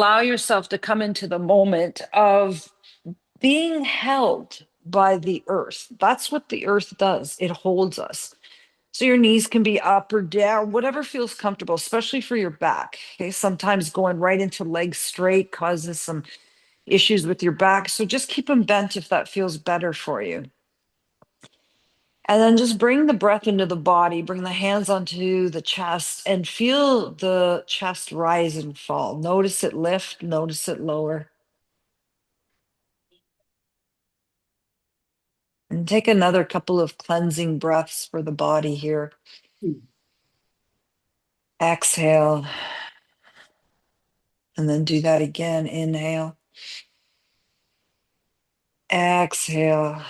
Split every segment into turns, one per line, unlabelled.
allow yourself to come into the moment of being held by the earth. That's what the earth does. It holds us. So your knees can be up or down, whatever feels comfortable, especially for your back. Okay. Sometimes going right into legs straight causes some issues with your back. So just keep them bent if that feels better for you. And then just bring the breath into the body, bring the hands onto the chest and feel the chest rise and fall. Notice it lift, notice it lower. And take another couple of cleansing breaths for the body here. Exhale. And then do that again. Inhale. Exhale.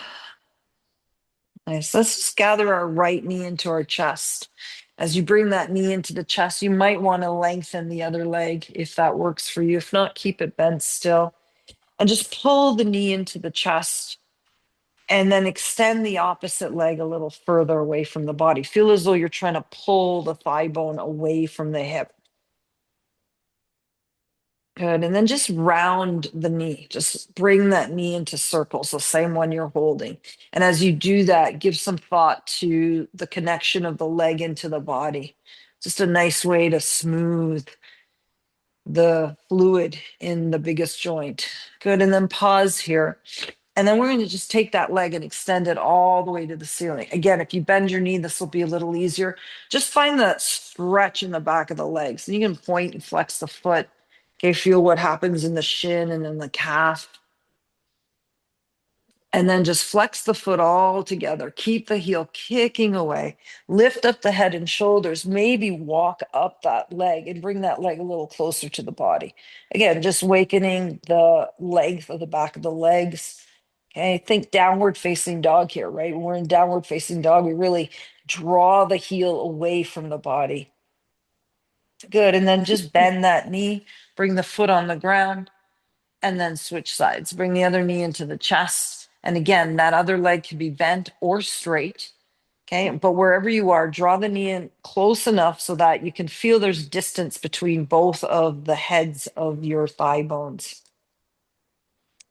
Nice. Let's just gather our right knee into our chest. As you bring that knee into the chest, you might want to lengthen the other leg if that works for you. If not, keep it bent still. And just pull the knee into the chest and then extend the opposite leg a little further away from the body. Feel as though you're trying to pull the thigh bone away from the hip. Good. And then just round the knee. Just bring that knee into circles, the same one you're holding. And as you do that, give some thought to the connection of the leg into the body. Just a nice way to smooth the fluid in the biggest joint. Good. And then pause here. And then we're going to just take that leg and extend it all the way to the ceiling. Again, if you bend your knee, this will be a little easier. Just find that stretch in the back of the legs. And you can point and flex the foot. Okay, feel what happens in the shin and in the calf. And then just flex the foot all together. Keep the heel kicking away. Lift up the head and shoulders. Maybe walk up that leg and bring that leg a little closer to the body. Again, just awakening the length of the back of the legs. Okay, think downward facing dog here, right? When we're in downward facing dog, we really draw the heel away from the body. Good. And then just bend that knee, bring the foot on the ground, and then switch sides. Bring the other knee into the chest. And again, that other leg can be bent or straight. Okay. But wherever you are, draw the knee in close enough so that you can feel there's distance between both of the heads of your thigh bones.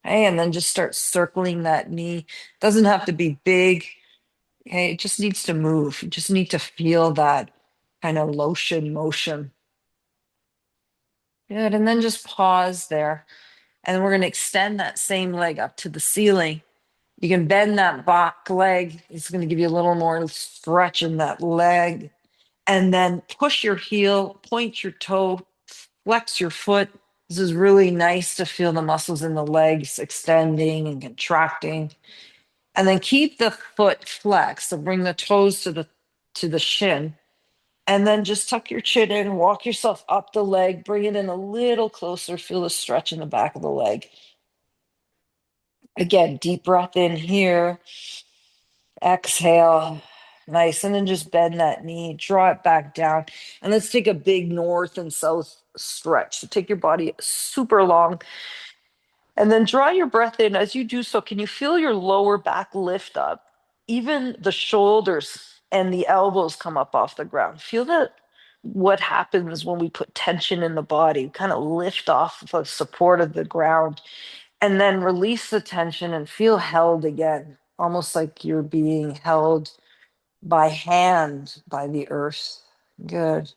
Okay. And then just start circling that knee. Doesn't have to be big. Okay. It just needs to move. You just need to feel that kind of lotion motion. Good. And then just pause there. And then we're going to extend that same leg up to the ceiling. You can bend that back leg. It's going to give you a little more stretch in that leg. And then push your heel, point your toe, flex your foot. This is really nice to feel the muscles in the legs extending and contracting. And then keep the foot flexed. So bring the toes to the shin. And then just tuck your chin in, walk yourself up the leg, bring it in a little closer, feel the stretch in the back of the leg. Again, deep breath in here, exhale, nice. And then just bend that knee, draw it back down. And let's take a big north and south stretch. So take your body super long and then draw your breath in. As you do so, can you feel your lower back lift up? Even the shoulders and the elbows come up off the ground. Feel that what happens when we put tension in the body, kind of lift off the support of the ground and then release the tension and feel held again, almost like you're being held by hand by the earth. Good.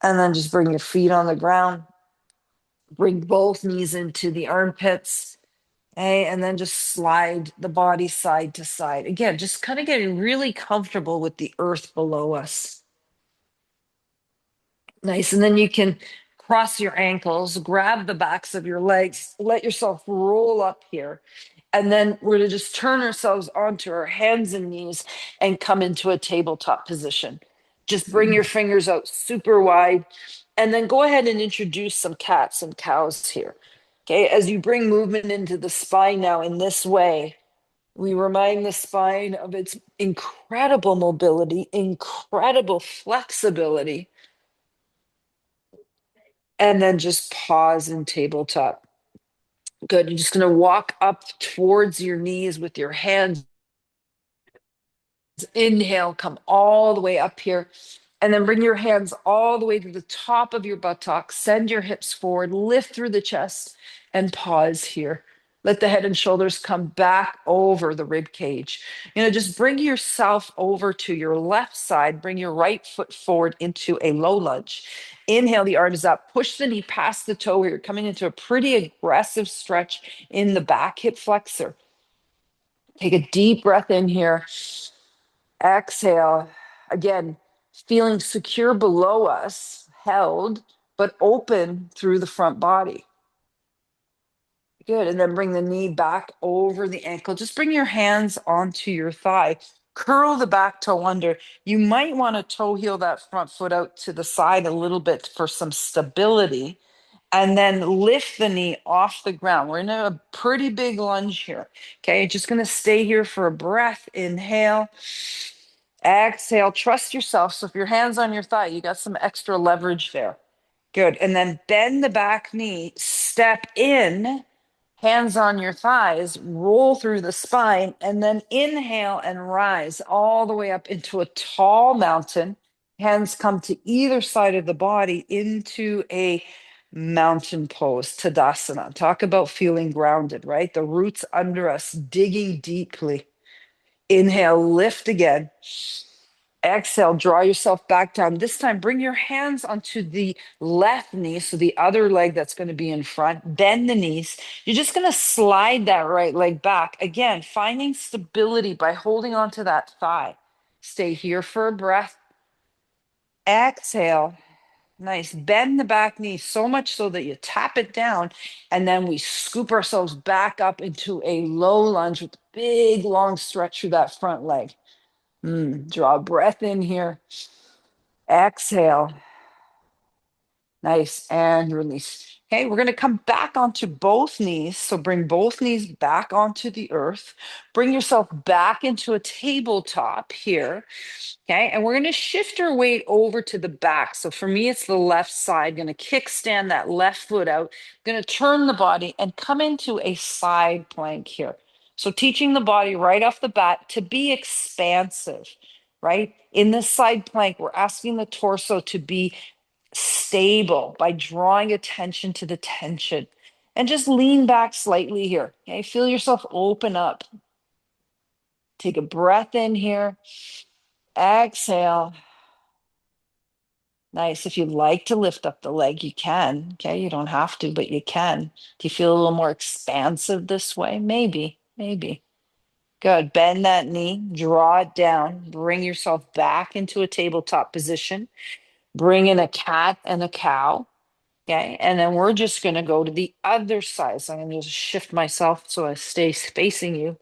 And then just bring your feet on the ground, bring both knees into the armpits. Okay, and then just slide the body side to side. Again, just kind of getting really comfortable with the earth below us. Nice. And then you can cross your ankles, grab the backs of your legs, let yourself roll up here. And then we're going to just turn ourselves onto our hands and knees and come into a tabletop position. Just bring your fingers out super wide. And then go ahead and introduce some cats and cows here. Okay. As you bring movement into the spine now in this way, we remind the spine of its incredible mobility, incredible flexibility and then just pause in tabletop. Good. You're just going to walk up towards your knees with your hands. Inhale, come all the way up here. And then bring your hands all the way to the top of your buttocks. Send your hips forward, lift through the chest, and pause here. Let the head and shoulders come back over the rib cage. Just bring yourself over to your left side. Bring your right foot forward into a low lunge. Inhale, the arm is up. Push the knee past the toe. You're coming into a pretty aggressive stretch in the back hip flexor. Take a deep breath in here. Exhale. Again, feeling secure below us, held, but open through the front body. Good. And then bring the knee back over the ankle. Just bring your hands onto your thigh. Curl the back toe under. You might want to toe heel that front foot out to the side a little bit for some stability. And then lift the knee off the ground. We're in a pretty big lunge here. Okay. Just going to stay here for a breath. Inhale. Exhale. Trust yourself. So if your hand's on your thigh, you got some extra leverage there. Good. And then bend the back knee. Step in. Hands on your thighs, roll through the spine, and then inhale and rise all the way up into a tall mountain. Hands come to either side of the body into a mountain pose, Tadasana. Talk about feeling grounded, right? The roots under us, digging deeply. Inhale, lift again. Exhale, draw yourself back down. This time, bring your hands onto the left knee, so the other leg that's going to be in front. Bend the knees. You're just going to slide that right leg back. Again, finding stability by holding onto that thigh. Stay here for a breath. Exhale. Nice. Bend the back knee so much so that you tap it down, and then we scoop ourselves back up into a low lunge with a big, long stretch through that front leg. Draw a breath in here. Exhale. Nice. And release. Okay, we're going to come back onto both knees. So bring both knees back onto the earth. Bring yourself back into a tabletop here. Okay, and we're going to shift our weight over to the back. So for me, it's the left side. Going to kickstand that left foot out. Going to turn the body and come into a side plank here. So teaching the body right off the bat to be expansive, right? In this side plank, we're asking the torso to be stable by drawing attention to the tension. And just lean back slightly here. Okay, feel yourself open up. Take a breath in here. Exhale. Nice. If you'd like to lift up the leg, you can. Okay, you don't have to, but you can. Do you feel a little more expansive this way? Maybe, maybe. Good. Bend that knee, draw it down, bring yourself back into a tabletop position. Bring in a cat and a cow. Okay. And then we're just going to go to the other side. So I'm going to just shift myself so I stay facing you.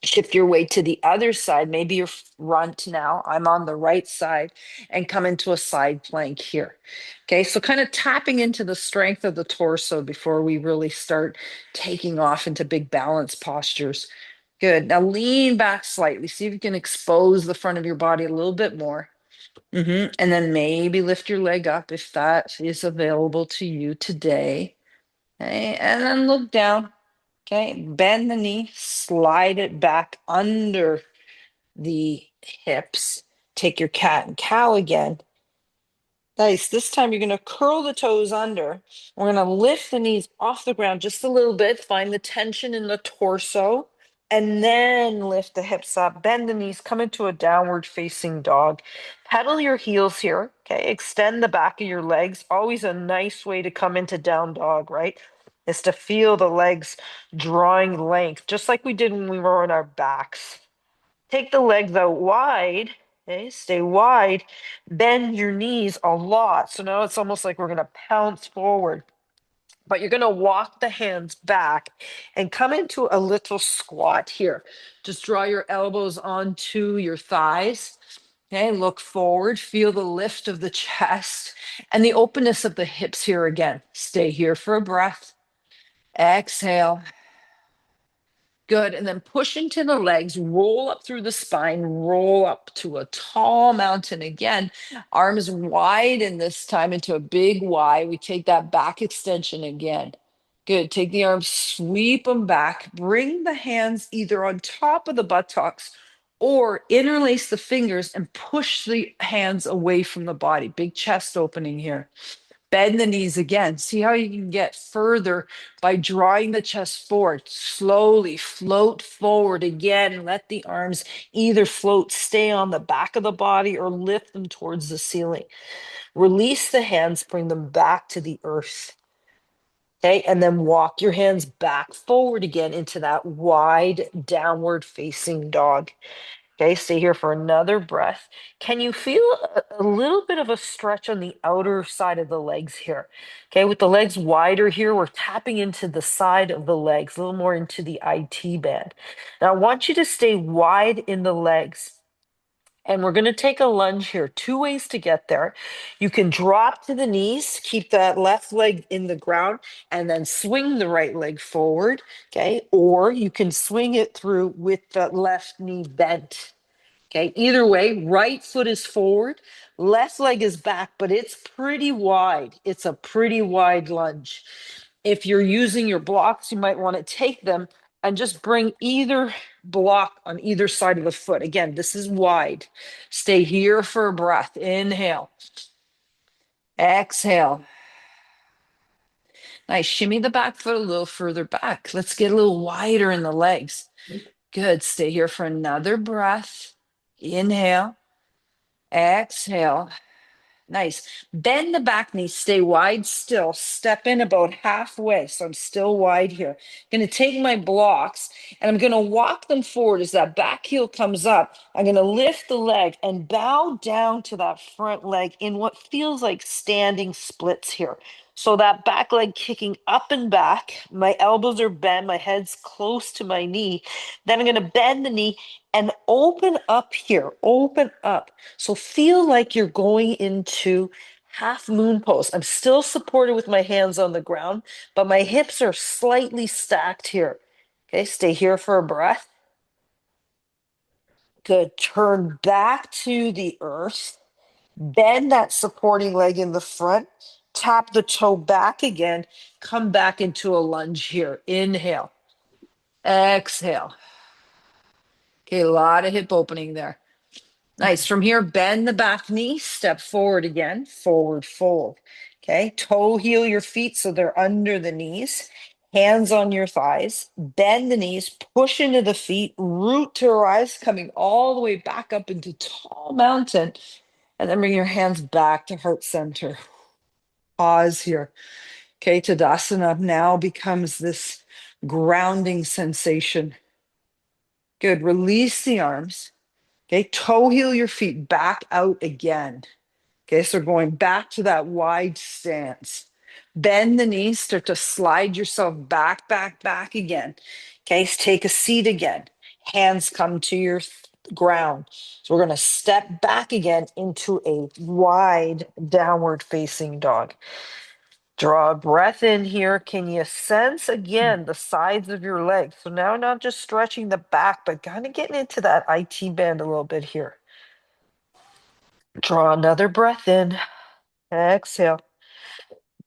Shift your weight to the other side. Maybe you're front now. I'm on the right side, and come into a side plank here. Okay. So kind of tapping into the strength of the torso before we really start taking off into big balance postures. Good. Now lean back slightly. See if you can expose the front of your body a little bit more. And then maybe lift your leg up if that is available to you today. Okay. And then look down. Okay. Bend the knee, slide it back under the hips. Take your cat and cow again. Nice. This time you're going to curl the toes under. We're going to lift the knees off the ground just a little bit. Find the tension in the torso. And then lift the hips up, bend the knees, come into a downward facing dog. Pedal your heels here. Okay. Extend the back of your legs. Always a nice way to come into down dog, right? Is to feel the legs drawing length, just like we did when we were on our backs. Take the legs out wide. Okay. Stay wide. Bend your knees a lot. So now it's almost like we're going to pounce forward. But you're going to walk the hands back and come into a little squat here. Just draw your elbows onto your thighs. Okay, look forward, feel the lift of the chest and the openness of the hips here again. Stay here for a breath. Exhale. Good. And then push into the legs, roll up through the spine, roll up to a tall mountain again. Arms wide, and this time into a big Y. We take that back extension again. Good. Take the arms, sweep them back, bring the hands either on top of the buttocks Or interlace the fingers and push the hands away from the body. Big chest opening here. Bend the knees again. See how you can get further by drawing the chest forward. Slowly float forward again. Let the arms either float, stay on the back of the body, or lift them towards the ceiling. Release the hands, bring them back to the earth. Okay, and then walk your hands back forward again into that wide downward facing dog. Okay, stay here for another breath. Can you feel a little bit of a stretch on the outer side of the legs here? Okay, with the legs wider here, we're tapping into the side of the legs, a little more into the IT band. Now, I want you to stay wide in the legs. And we're going to take a lunge here. Two ways to get there. You can drop to the knees, keep that left leg in the ground, and then swing the right leg forward. Okay. Or you can swing it through with the left knee bent. Okay. Either way, right foot is forward, left leg is back, but it's pretty wide. It's a pretty wide lunge. If you're using your blocks, you might want to take them and just bring either block on either side of the foot. Again, this is wide. Stay here for a breath. Inhale. Exhale. Nice. Shimmy the back foot a little further back. Let's get a little wider in the legs. Good. Stay here for another breath. Inhale. Exhale. Nice. Bend the back knee, stay wide still. Step in about halfway. So I'm still wide here. Going to take my blocks and I'm going to walk them forward as that back heel comes up. I'm going to lift the leg and bow down to that front leg in what feels like standing splits here. So that back leg kicking up and back. My elbows are bent. My head's close to my knee. Then I'm going to bend the knee and open up here. Open up. So feel like you're going into half moon pose. I'm still supported with my hands on the ground, but my hips are slightly stacked here. Okay, stay here for a breath. Good. Turn back to the earth. Bend that supporting leg in the front. Tap the toe back again. Come back into a lunge here. Inhale. Exhale. Okay, a lot of hip opening there. Nice. From here, bend the back knee, step forward again, forward fold. Okay, toe heel your feet so they're under the knees, hands on your thighs, bend the knees, push into the feet, root to rise, coming all the way back up into tall mountain, and then bring your hands back to heart center. Pause here. Okay, Tadasana now becomes this grounding sensation. Good. Release the arms. Okay, toe heel your feet back out again. Okay, so going back to that wide stance. Bend the knees, start to slide yourself back, back, back again. Okay, so take a seat again. Hands come to your ground. So we're going to step back again into a wide downward facing dog. Draw a breath in here. Can you sense again the sides of your legs? So now not just stretching the back, but kind of getting into that IT band a little bit here. Draw another breath in. Exhale.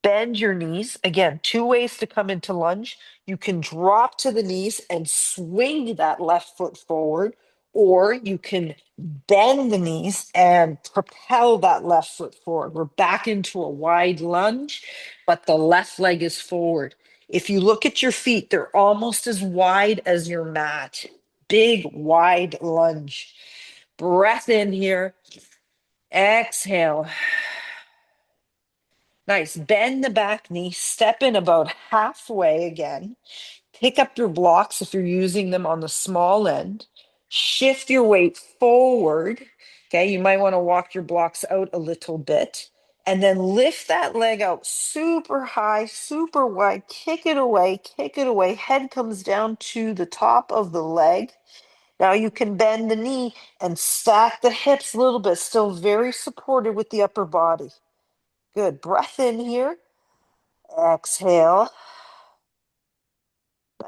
Bend your knees. Again, two ways to come into lunge. You can drop to the knees and swing that left foot forward, or you can bend the knees and propel that left foot forward. We're back into a wide lunge, but the left leg is forward. If you look at your feet, they're almost as wide as your mat. Big, wide lunge. Breath in here. Exhale. Nice. Bend the back knee, step in about halfway again. Pick up your blocks if you're using them on the small end. Shift your weight forward. Okay, you might want to walk your blocks out a little bit. And then lift that leg out super high, super wide. Kick it away, kick it away. Head comes down to the top of the leg. Now you can bend the knee and stack the hips a little bit, still very supported with the upper body. Good. Breath in here. Exhale.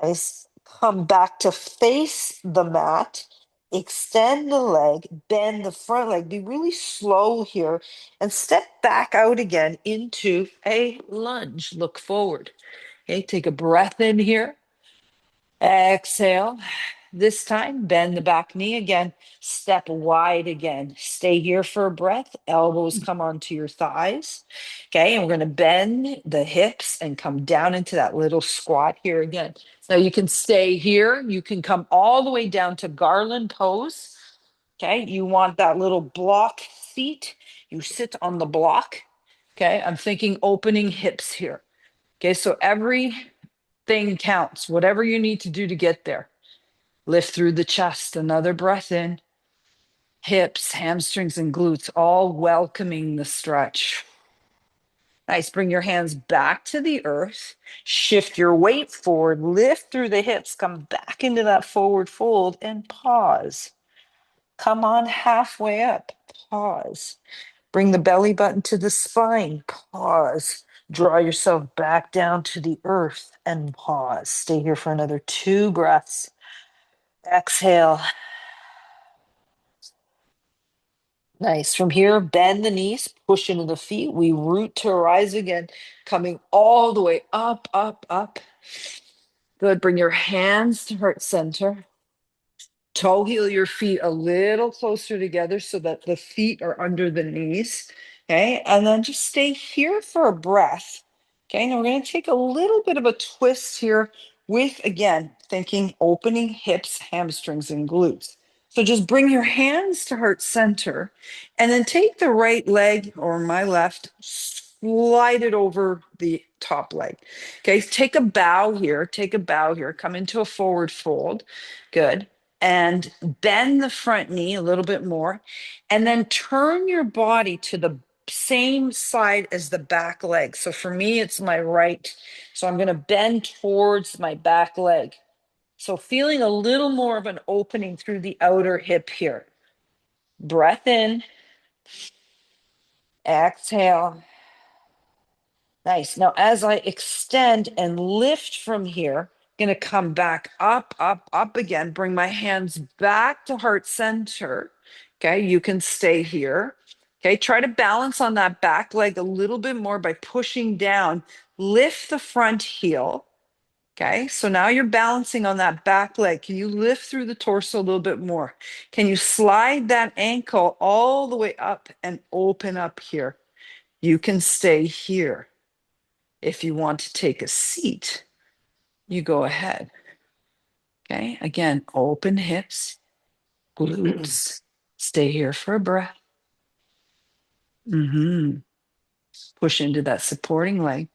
Nice. Come back to face the mat. Extend the leg, bend the front leg. Be really slow here and step back out again into a lunge. Look forward. Okay, take a breath in here. Exhale. This time, bend the back knee again, step wide again. Stay here for a breath. Elbows come onto your thighs. Okay, and we're going to bend the hips and come down into that little squat here again. Now you can stay here. You can come all the way down to garland pose. Okay, you want that little block seat. You sit on the block. Okay, I'm thinking opening hips here. Okay, so everything counts, whatever you need to do to get there. Lift through the chest, another breath in. Hips, hamstrings, and glutes all welcoming the stretch. Nice. Bring your hands back to the earth. Shift your weight forward. Lift through the hips. Come back into that forward fold and pause. Come on halfway up. Pause. Bring the belly button to the spine. Pause. Draw yourself back down to the earth and pause. Stay here for another 2 breaths. Exhale. Nice. From here, bend the knees, push into the feet. We root to rise again, coming all the way up, up, up. Good. Bring your hands to heart center. Toe heel your feet a little closer together so that the feet are under the knees. Okay. And then just stay here for a breath. Okay. Now we're going to take a little bit of a twist here with, again, thinking opening hips, hamstrings, and glutes. So just bring your hands to heart center and then take the right leg or my left, slide it over the top leg. Okay. Take a bow here. Take a bow here. Come into a forward fold. Good, and bend the front knee a little bit more, and then turn your body to the same side as the back leg. So for me, it's my right. So I'm going to bend towards my back leg. So feeling a little more of an opening through the outer hip here. Breath in, exhale. Nice. Now, as I extend and lift from here, going to come back up, up, up again. Bring my hands back to heart center. Okay. You can stay here. Okay. Try to balance on that back leg a little bit more by pushing down. Lift the front heel. Okay. So now you're balancing on that back leg. Can you lift through the torso a little bit more? Can you slide that ankle all the way up and open up here? You can stay here. If you want to take a seat, you go ahead. Okay. Again, open hips, glutes. Stay here for a breath. Push into that supporting leg.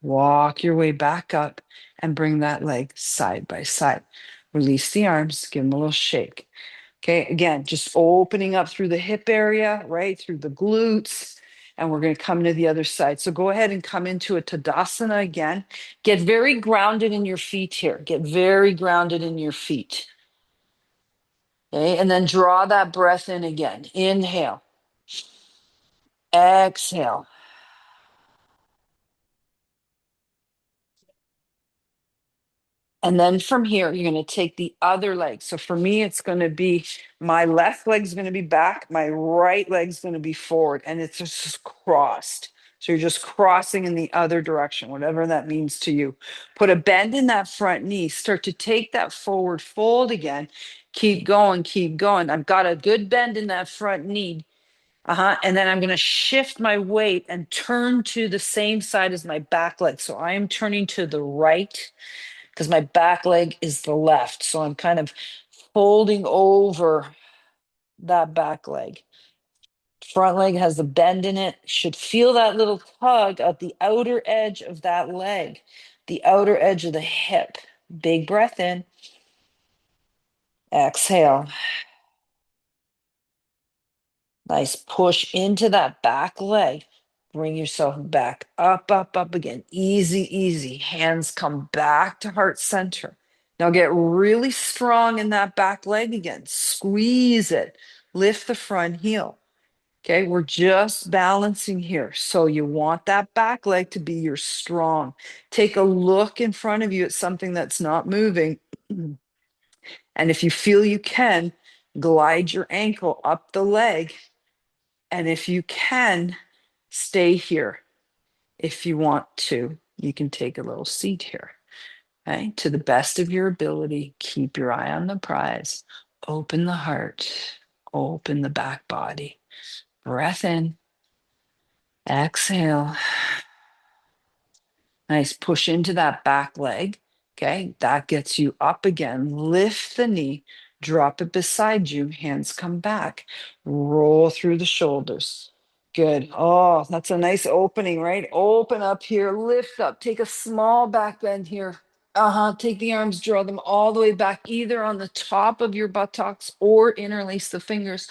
Walk your way back up and bring that leg side by side. Release the arms, give them a little shake. Okay. Again, just opening up through the hip area, right? Through the glutes. And we're going to come to the other side. So go ahead and come into a Tadasana again. Get very grounded in your feet here. Get very grounded in your feet. Okay. And then draw that breath in again. Inhale. Exhale. And then from here, you're going to take the other leg. So for me, it's going to be my left leg's going to be back. My right leg's going to be forward. And it's just crossed. So you're just crossing in the other direction, whatever that means to you. Put a bend in that front knee. Start to take that forward fold again. Keep going, keep going. I've got a good bend in that front knee. And then I'm going to shift my weight and turn to the same side as my back leg. So I am turning to the right because my back leg is the left. So I'm kind of folding over that back leg. Front leg has a bend in it. Should feel that little tug at the outer edge of that leg, the outer edge of the hip. Big breath in. Exhale. Nice push into that back leg. Bring yourself back up, up, up again. Easy, easy. Hands come back to heart center. Now get really strong in that back leg again. Squeeze it. Lift the front heel. Okay, we're just balancing here. So you want that back leg to be your strong. Take a look in front of you at something that's not moving. And if you feel you can, glide your ankle up the leg. And if you can, stay here. If you want to, you can take a little seat here. Okay, to the best of your ability, keep your eye on the prize. Open the heart, open the back body. Breath in, exhale. Nice. Push into that back leg. Okay. That gets you up again. Lift the knee, drop it beside you. Hands come back. Roll through the shoulders. Good. Oh, that's a nice opening, right? Open up here, lift up, take a small back bend here. Take the arms, draw them all the way back, either on the top of your buttocks or interlace the fingers.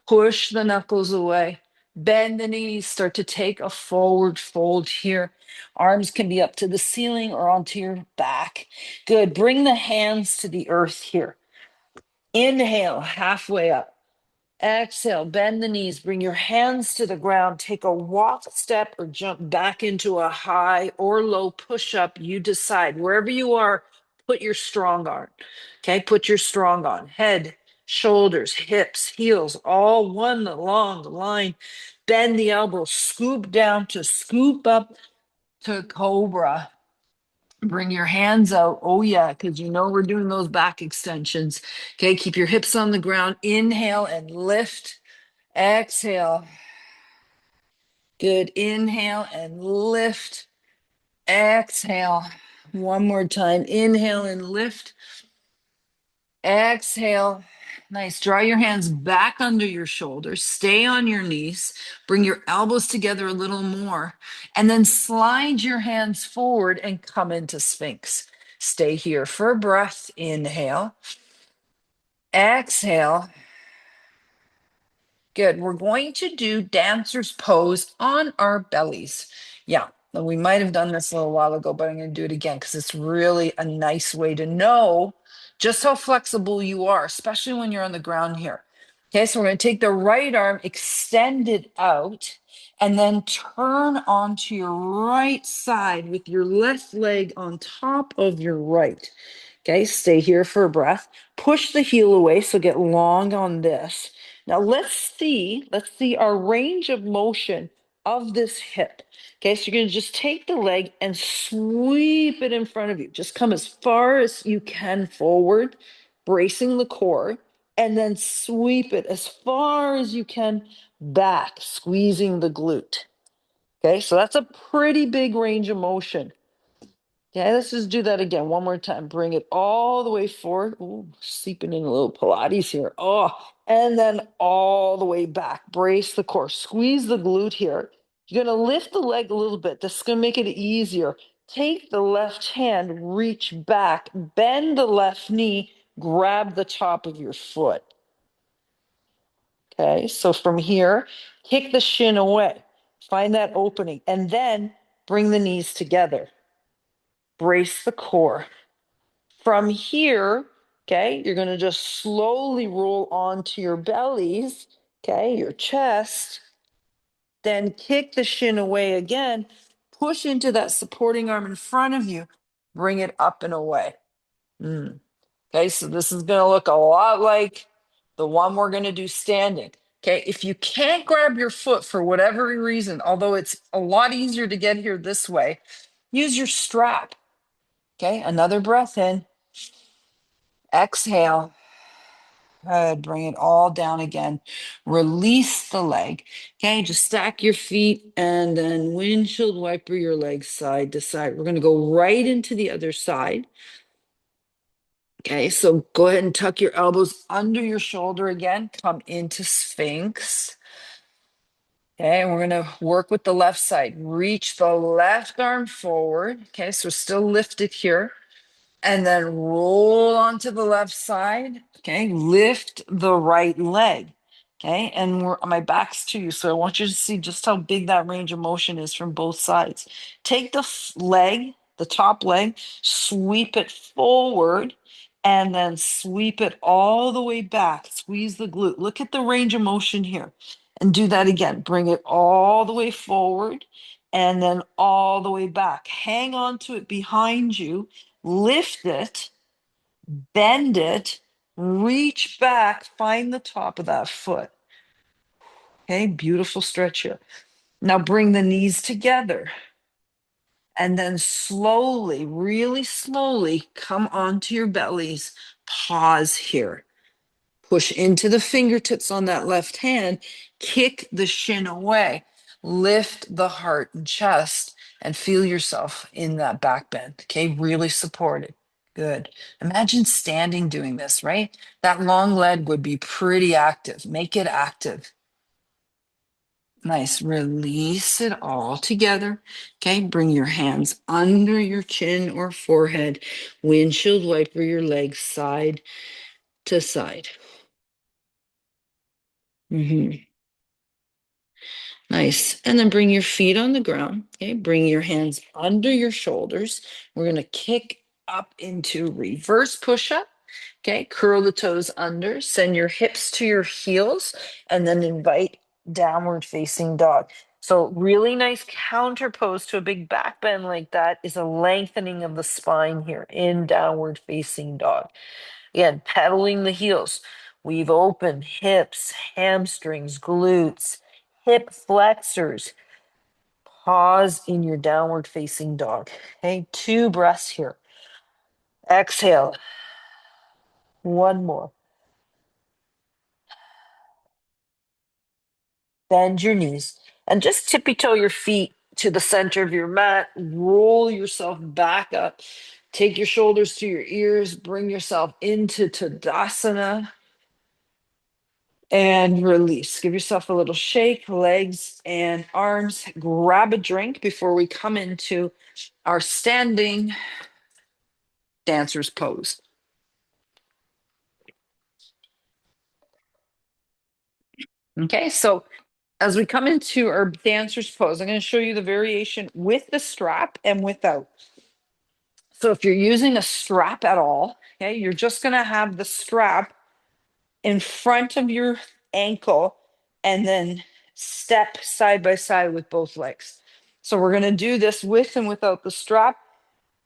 Push the knuckles away. Bend the knees, start to take a forward fold here. Arms can be up to the ceiling or onto your back. Good. Bring the hands to the earth here. Inhale, halfway up. Exhale, bend the knees, bring your hands to the ground, take a walk, step, or jump back into a high or low push up. You decide. Wherever you are, put your strong on. Okay, put your strong on. Head, shoulders, hips, heels, all one along the line. Bend the elbows, scoop down to scoop up to cobra. Bring your hands out. Oh, yeah, because you know we're doing those back extensions. Okay, keep your hips on the ground. Inhale and lift. Exhale. Good. Inhale and lift. Exhale. One more time. Inhale and lift. Exhale. Nice. Draw your hands back under your shoulders. Stay on your knees. Bring your elbows together a little more. And then slide your hands forward and come into Sphinx. Stay here for a breath. Inhale. Exhale. Good. We're going to do dancer's pose on our bellies. Yeah, we might have done this a little while ago, but I'm going to do it again because it's really a nice way to know just how flexible you are, especially when you're on the ground here. Okay, so we're going to take the right arm, extend it out, and then turn onto your right side with your left leg on top of your right. Okay, stay here for a breath. Push the heel away, so get long on this. Now let's see our range of motion of this hip. Okay, so you're going to just take the leg and sweep it in front of you. Just come as far as you can forward, bracing the core, and then sweep it as far as you can back, squeezing the glute. Okay, so that's a pretty big range of motion. Yeah, let's just do that again. One more time. Bring it all the way forward. Ooh, seeping in a little Pilates here. Oh, and then all the way back. Brace the core. Squeeze the glute here. You're going to lift the leg a little bit. This is going to make it easier. Take the left hand, reach back, bend the left knee, grab the top of your foot. Okay, so from here, kick the shin away. Find that opening, and then bring the knees together. Brace the core. From here, okay, you're going to just slowly roll onto your bellies, okay, your chest, then kick the shin away again, push into that supporting arm in front of you, bring it up and away. Okay, so this is going to look a lot like the one we're going to do standing. Okay, if you can't grab your foot for whatever reason, although it's a lot easier to get here this way, use your strap. Okay, another breath in. Exhale. Good. Bring it all down again. Release the leg. Okay, just stack your feet and then windshield wiper your legs side to side. We're going to go right into the other side. Okay, so go ahead and tuck your elbows under your shoulder again. Come into Sphinx. Okay, and we're going to work with the left side. Reach the left arm forward. Okay, so still lifted here. And then roll onto the left side. Okay, lift the right leg. Okay, and my back's to you, so I want you to see just how big that range of motion is from both sides. Take the leg, the top leg, sweep it forward, and then sweep it all the way back. Squeeze the glute. Look at the range of motion here. And do that again. Bring it all the way forward and then all the way back. Hang on to it behind you. Lift it, bend it, reach back, find the top of that foot. Okay, beautiful stretch here. Now bring the knees together And then slowly, really slowly come onto your bellies. Pause here. Push into the fingertips on that left hand. Kick the shin away. Lift the heart and chest and feel yourself in that back bend. Okay, really supported. Good. Imagine standing doing this, right? That long leg would be pretty active. Make it active. Nice. Release it all together. Okay. Bring your hands under your chin or forehead. Windshield wiper your legs side to side. Nice. And then bring your feet on the ground. Okay. Bring your hands under your shoulders. We're going to kick up into reverse push up. Okay. Curl the toes under. Send your hips to your heels and then invite downward facing dog. So, really nice counter pose to a big back bend like that is a lengthening of the spine here in downward facing dog. Again, pedaling the heels. Weave open hips, hamstrings, glutes, hip flexors. Pause in your downward facing dog. Okay, 2 breaths here. Exhale. One more. Bend your knees and just tippy toe your feet to the center of your mat. Roll yourself back up. Take your shoulders to your ears. Bring yourself into Tadasana. And release. Give yourself a little shake, legs and arms. Grab a drink before we come into our standing dancer's pose. Okay, so as we come into our dancer's pose, I'm going to show you the variation with the strap and without. So if you're using a strap at all, okay, you're just going to have the strap in front of your ankle and then step side by side with both legs. So we're going to do this with and without the strap.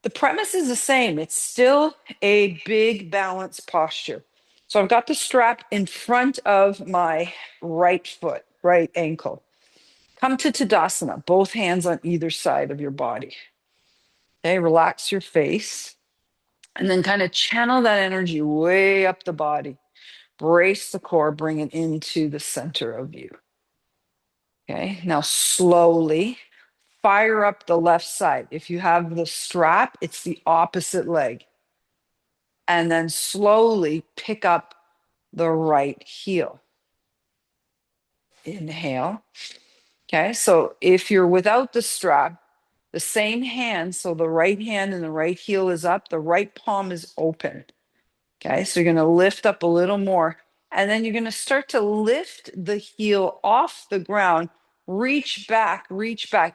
The premise is the same. It's still a big balance posture. So I've got the strap in front of my right foot, right ankle. Come to Tadasana, both hands on either side of your body. Okay, relax your face and then kind of channel that energy way up the body. Brace the core, bring it into the center of you. Okay, now slowly fire up the left side. If you have the strap, it's the opposite leg. And then slowly pick up the right heel. Inhale. Okay, so if you're without the strap, the same hand, so the right hand and the right heel is up, the right palm is open. Okay, so you're going to lift up a little more, and then you're going to start to lift the heel off the ground, reach back,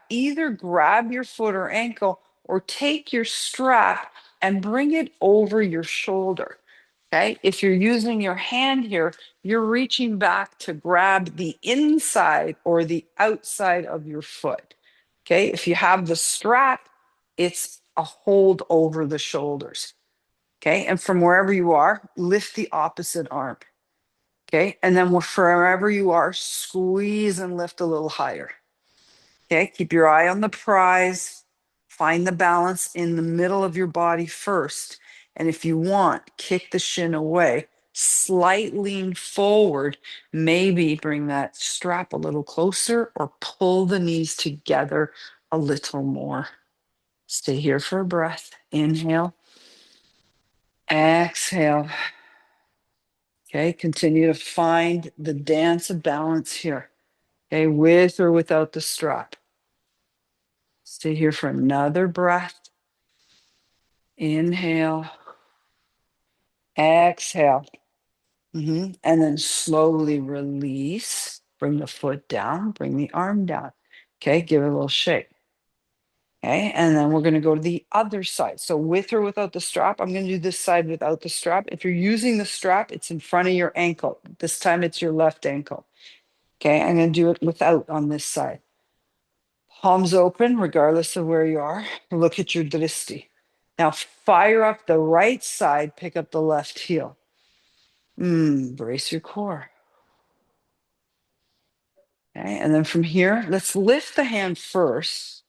either grab your foot or ankle or take your strap and bring it over your shoulder. Okay, if you're using your hand here, you're reaching back to grab the inside or the outside of your foot. Okay, if you have the strap, it's a hold over the shoulders. Okay, and from wherever you are, lift the opposite arm. Okay, and then from wherever you are, squeeze and lift a little higher. Okay, keep your eye on the prize. Find the balance in the middle of your body first. And if you want, kick the shin away, slight lean forward, maybe bring that strap a little closer or pull the knees together a little more. Stay here for a breath. Inhale, exhale. Okay, continue to find the dance of balance here. Okay, with or without the strap. Stay here for another breath. Inhale, exhale. And then slowly release. Bring the foot down, bring the arm down. Okay, give it a little shake. Okay, and then we're going to go to the other side. So with or without the strap, I'm going to do this side without the strap. If you're using the strap, it's in front of your ankle. This time it's your left ankle. Okay, I'm going to do it without on this side. Palms open, regardless of where you are. Look at your dristi. Now fire up the right side, pick up the left heel. Brace your core. Okay, and then from here, let's lift the hand first.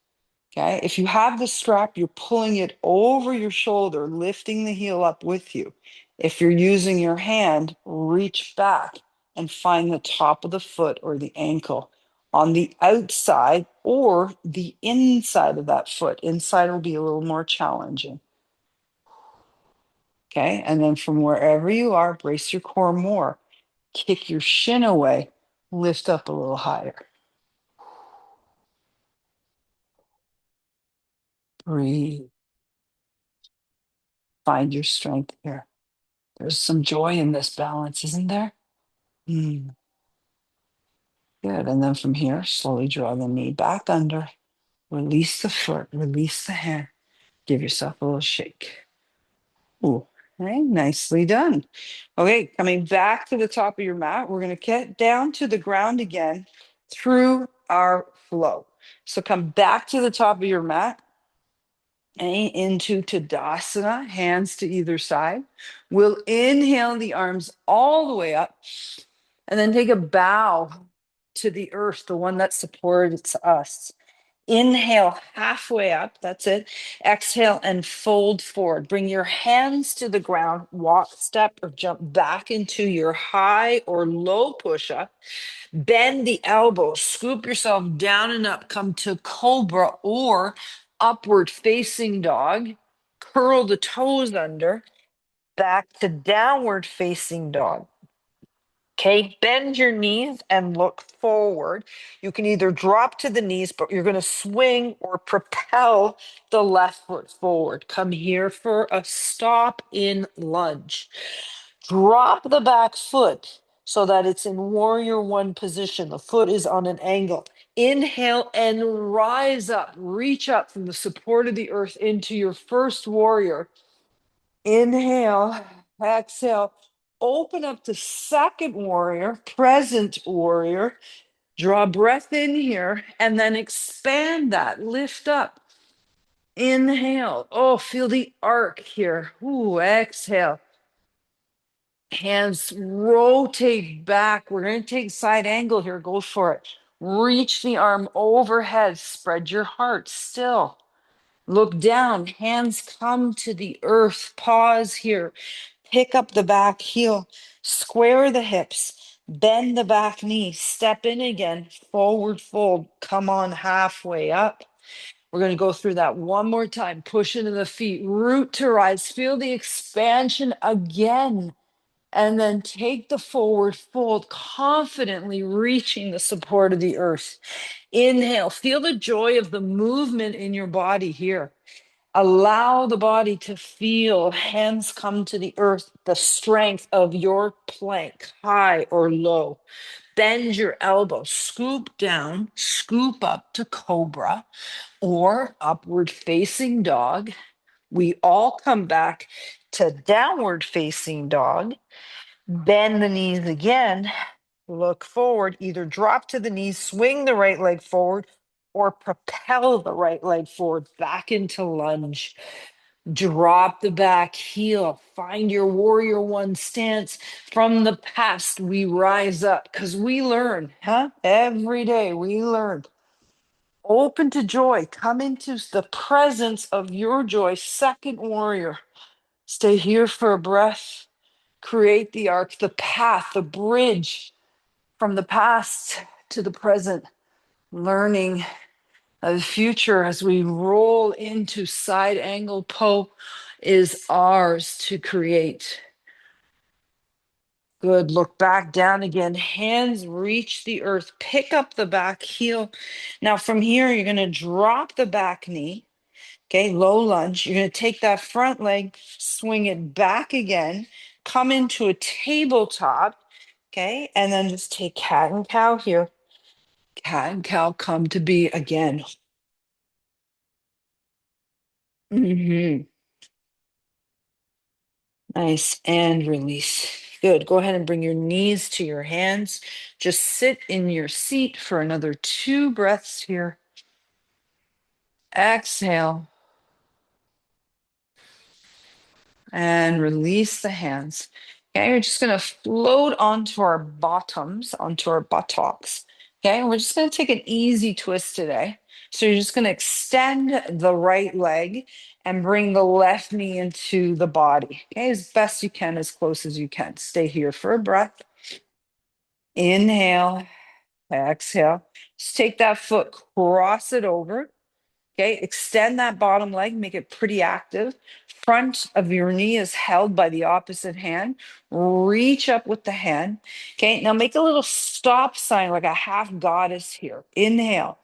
Okay. If you have the strap, you're pulling it over your shoulder, lifting the heel up with you. If you're using your hand, reach back and find the top of the foot or the ankle on the outside or the inside of that foot. Inside will be a little more challenging. Okay. And then from wherever you are, brace your core more. Kick your shin away, lift up a little higher. Breathe. Find your strength here. There's some joy in this balance, isn't there? Mm, good. And then from here, slowly draw the knee back under. Release the foot, release the hand. Give yourself a little shake. Ooh, okay, nicely done. Okay, coming back to the top of your mat, we're going to get down to the ground again through our flow. So come back to the top of your mat and into Tadasana, hands to either side. We'll inhale the arms all the way up and then take a bow to the earth, the one that supports us. Inhale halfway up. That's it. Exhale and fold forward. Bring your hands to the ground. Walk, step, or jump back into your high or low push up. Bend the elbows. Scoop yourself down and up. Come to cobra or upward facing dog. Curl the toes under. Back to downward facing dog. Okay, bend your knees and look forward. You can either drop to the knees, but you're going to swing or propel the left foot forward. Come here for a stop in lunge. Drop the back foot so that it's in warrior one position. The foot is on an angle. Inhale and rise up. Reach up from the support of the earth into your first warrior. Inhale, exhale, open up to second warrior, present warrior. Draw breath in here and then expand that. Lift up. Inhale. Oh, feel the arc here. Ooh, exhale. Hands rotate back. We're going to take side angle here. Go for it. Reach the arm overhead. Spread your heart still. Look down, hands come to the earth. Pause here. Pick up the back heel. Square the hips. Bend the back knee. Step in again. Forward fold. Come on halfway up. We're going to go through that one more time. Push into the feet. Root to rise. Feel the expansion again. And then take the forward fold, confidently reaching the support of the earth. Inhale. Feel the joy of the movement in your body here. Allow the body to feel, hands come to the earth, the strength of your plank, high or low. Bend your elbow, scoop down, scoop up to cobra or upward facing dog. We all come back to downward facing dog. Bend the knees again, look forward, either drop to the knees, swing the right leg forward, or propel the right leg forward back into lunge. Drop the back heel. Find your warrior one stance. From the past, we rise up because we learn, huh? Every day we learn. Open to joy. Come into the presence of your joy. Second warrior. Stay here for a breath. Create the arc, the path, the bridge from the past to the present. Learning the future as we roll into side angle po is ours to create. Good. Look back down again. Hands reach the earth. Pick up the back heel. Now from here, you're going to drop the back knee. Okay, low lunge. You're going to take that front leg, swing it back again, come into a tabletop. Okay, and then just take cat and cow here. Cat and cow come to be again. Mhm. Nice. And release. Good. Go ahead and bring your knees to your hands. Just sit in your seat for another 2 breaths here. Exhale and release the hands. Okay, we're just going to float onto our bottoms, onto our buttocks. Okay, we're just going to take an easy twist today. So you're just going to extend the right leg and bring the left knee into the body. Okay, as best you can, as close as you can. Stay here for a breath. Inhale, exhale. Just take that foot, cross it over. Okay, extend that bottom leg, make it pretty active. Front of your knee is held by the opposite hand. Reach up with the hand. Okay, now make a little stop sign like a half goddess here. Inhale,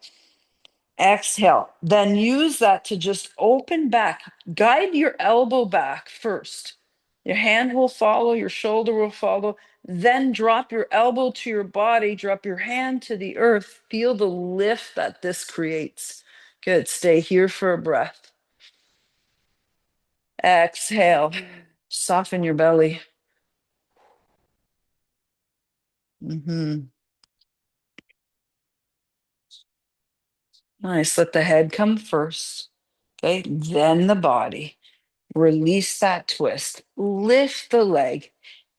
exhale. Then use that to just open back. Guide your elbow back first. Your hand will follow, your shoulder will follow. Then drop your elbow to your body, drop your hand to the earth. Feel the lift that this creates. Good. Stay here for a breath. Exhale. Soften your belly. Nice. Let the head come first. Okay. Then the body. Release that twist. Lift the leg.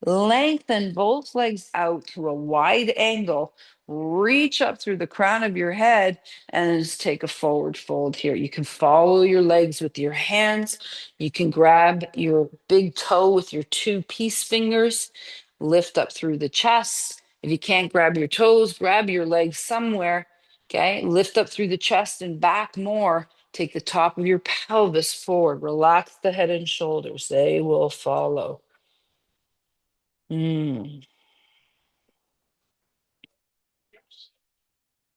Lengthen both legs out to a wide angle. Reach up through the crown of your head and just take a forward fold here. You can follow your legs with your hands. You can grab your big toe with your two peace fingers. Lift up through the chest. If you can't grab your toes, grab your legs somewhere. Okay. Lift up through the chest and back more. Take the top of your pelvis forward. Relax the head and shoulders. They will follow. Mm.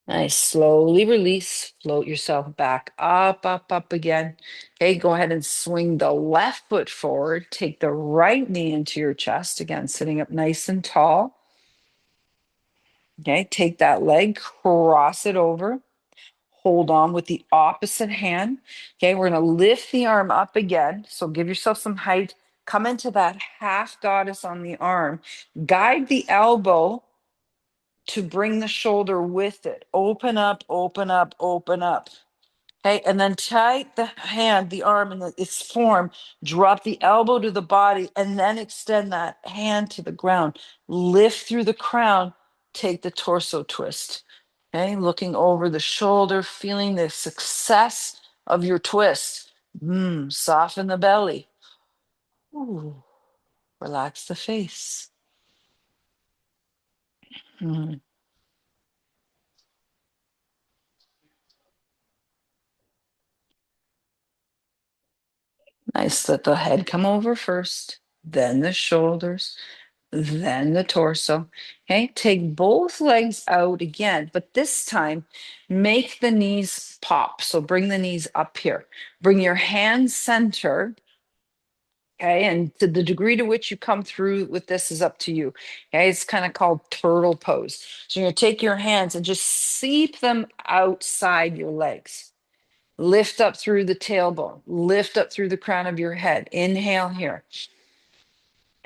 Nice. Slowly release. Float yourself back up, up, up again. Okay, go ahead and swing the left foot forward. Take the right knee into your chest. Again, sitting up nice and tall. Okay, take that leg, cross it over. Hold on with the opposite hand. Okay, we're going to lift the arm up again. So give yourself some height. Come into that half goddess on the arm. Guide the elbow to bring the shoulder with it. Open up, open up, open up. Okay, and then tight the hand, the arm in its form. Drop the elbow to the body and then extend that hand to the ground. Lift through the crown. Take the torso twist. Okay, looking over the shoulder, feeling the success of your twist. Soften the belly. Ooh, relax the face. Mm, nice. Let the head come over first, then the shoulders, then the torso. Okay, take both legs out again, but this time make the knees pop. So bring the knees up here. Bring your hands center. Okay, and to the degree to which you come through with this is up to you. Okay, it's kind of called turtle pose. So you're gonna take your hands and just seep them outside your legs. Lift up through the tailbone, lift up through the crown of your head. Inhale here.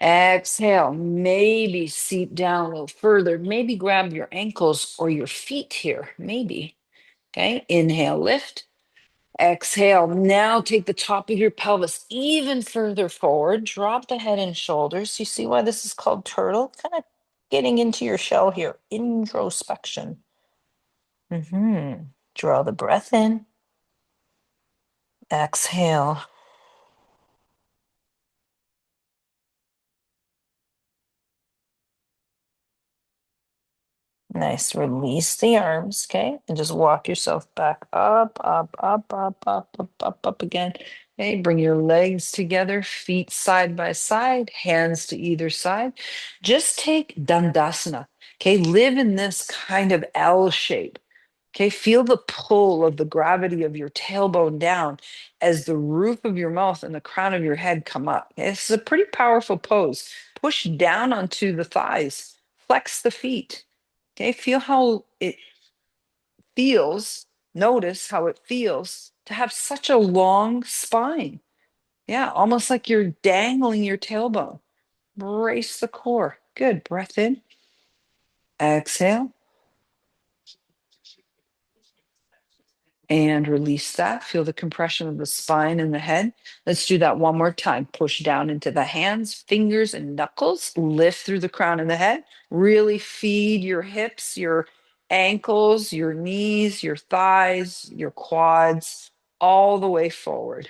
Exhale, maybe seep down a little further. Maybe grab your ankles or your feet here, maybe. Okay, inhale, lift. Exhale. Now take the top of your pelvis even further forward. Drop the head and shoulders. You see why this is called turtle? Kind of getting into your shell here. Introspection. Draw the breath in. Exhale. Nice. Release the arms, okay? And just walk yourself back up, up, up, up, up, up, up, up again. Okay, bring your legs together, feet side by side, hands to either side. Just take Dandasana. Okay, live in this kind of L shape. Okay, feel the pull of the gravity of your tailbone down as the roof of your mouth and the crown of your head come up. Okay, this is a pretty powerful pose. Push down onto the thighs, flex the feet. Okay, feel how it feels. Notice how it feels to have such a long spine. Yeah, almost like you're dangling your tailbone. Brace the core. Good. Breath in. Exhale. And release that. Feel the compression of the spine and the head. Let's do that one more time. Push down into the hands, fingers, and knuckles. Lift through the crown and the head. Really feed your hips, your ankles, your knees, your thighs, your quads, all the way forward.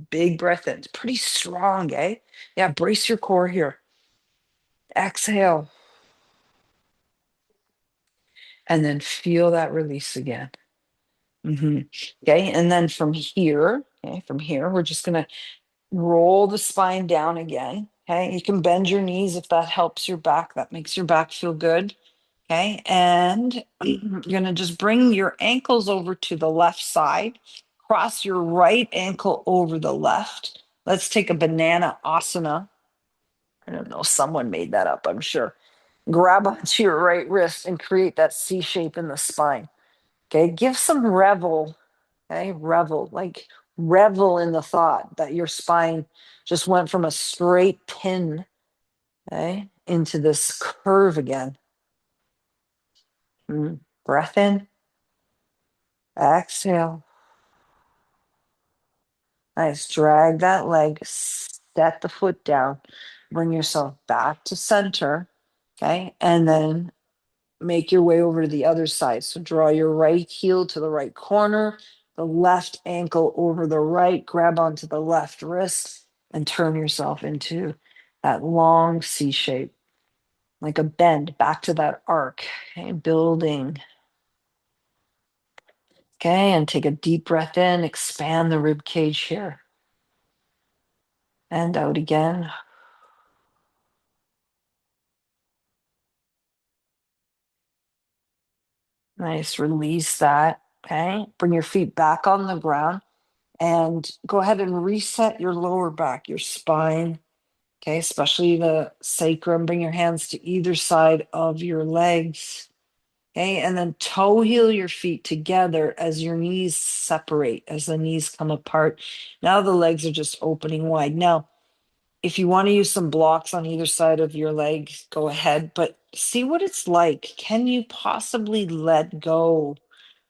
Big breath in. It's pretty strong, eh? Yeah, brace your core here. Exhale. And then feel that release again. Okay, and then from here, okay, from here, we're just going to roll the spine down again. Okay, you can bend your knees if that helps your back. That makes your back feel good. Okay, and you're going to just bring your ankles over to the left side, cross your right ankle over the left. Let's take a banana asana. I don't know, someone made that up, I'm sure. Grab onto your right wrist and create that C shape in the spine. Okay, give some revel. Okay, revel, like revel in the thought that your spine just went from a straight pin, okay, into this curve again. Breath in, exhale. Nice. Drag that leg, set the foot down, bring yourself back to center. Okay, and then make your way over to the other side. So draw your right heel to the right corner, the left ankle over the right, grab onto the left wrist, and turn yourself into that long C shape, like a bend back to that arc. Okay, building. Okay, and take a deep breath in, expand the rib cage here. And out again. Nice. Release that. Okay, bring your feet back on the ground and go ahead and reset your lower back, your spine. Okay, especially the sacrum. Bring your hands to either side of your legs. Okay, and then toe heel your feet together as your knees separate, as the knees come apart. Now the legs are just opening wide. Now, if you want to use some blocks on either side of your legs, go ahead, but see what it's like. Can you possibly let go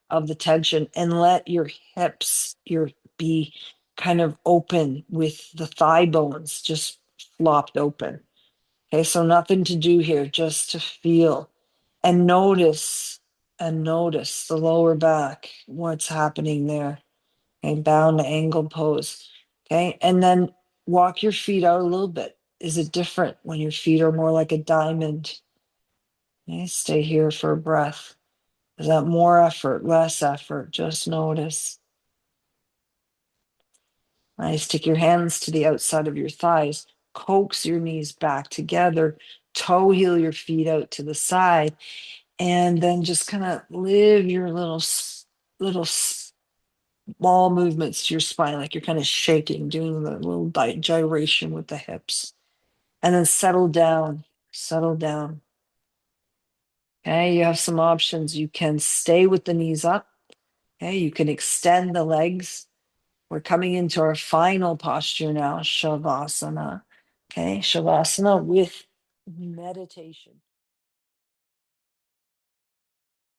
of the tension and let your hips be kind of open with the thigh bones just flopped open? Okay, so nothing to do here, just to feel and notice the lower back, what's happening there. Okay, bound angle pose. Okay, and then walk your feet out a little bit. Is it different when your feet are more like a diamond? Okay, stay here for a breath. Is that more effort, less effort? Just notice. Nice. Take your hands to the outside of your thighs. Coax your knees back together. Toe heel your feet out to the side. And then just kind of live your little small movements to your spine, like you're kind of shaking, doing the little gyration with the hips. And then settle down. Settle down. Okay. You have some options. You can stay with the knees up. Okay. You can extend the legs. We're coming into our final posture now, Shavasana. Okay, Shavasana with meditation.